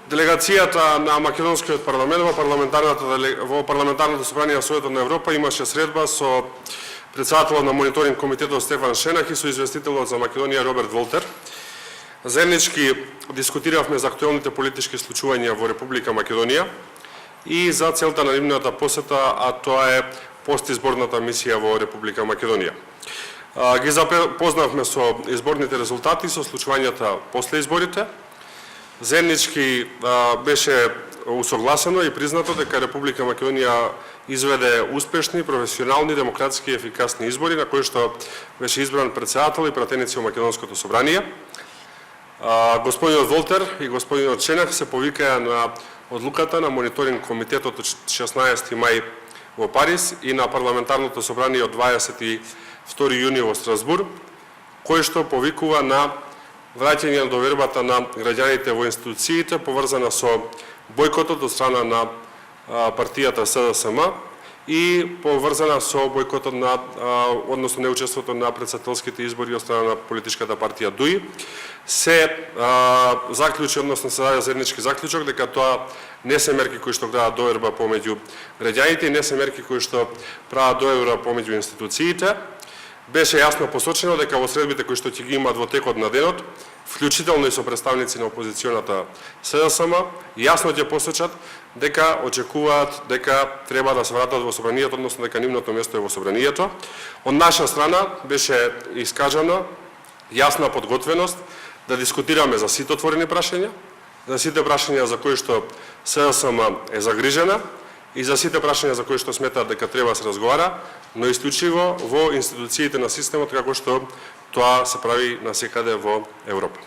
Делегацијата на Македонскиот парламент во парламентарното собрание на Советот на Европа имаше средба со председателот на мониторинг комитетот Стефан Шенах и со известителот за Македонија Роберт Волтер. Заеднички дискутиравме за актуелните политички случувања во Република Македонија и за целта на нивната посета, а тоа е постизборната мисија во Република Македонија. Ги запознавме со изборните резултати, со случувањата после изборите. Заеднички беше усогласено и признато дека Република Македонија изведе успешни, професионални, демократски и ефикасни избори на кои што беше избран председател и пратеници во Македонското собрание. Господинот Волтер и господинот Шенах се повикаа на одлуката на мониторинг комитетот од 16 мај во Париз и на парламентарното собрание од 22 јуни во Страсбург, кој што повикува на враќање на довербата на граѓаните во институциите, поврзана со бојкотот од страна на партијата СДСМ и поврзана со бојкотот на, односно неучеството на председателските избори од страна на политичката партија ДУИ. Се заклучи, односно се даде заеднички заклучок дека тоа не се мерки кои што прават доверба помеѓу граѓаните и не се мерки кои што прават доверба помеѓу институциите. Беше јасно посочено дека во средбите кои што ќе ги имаат во текот на денот, вклучително и со представници на опозиционата СДСМ, јасно ќе посочат дека очекуваат дека треба да се вратат во собранието, односно дека нивното место е во собранието. Од наша страна беше искажана јасна подготвеност да дискутираме за сите отворени прашања, за сите прашања за кои што СДСМ е загрижена и за сите прашања за кои што сметаат дека треба да се разговара, но исклучиво во институциите на системот како што тоа се прави насекаде во Европа.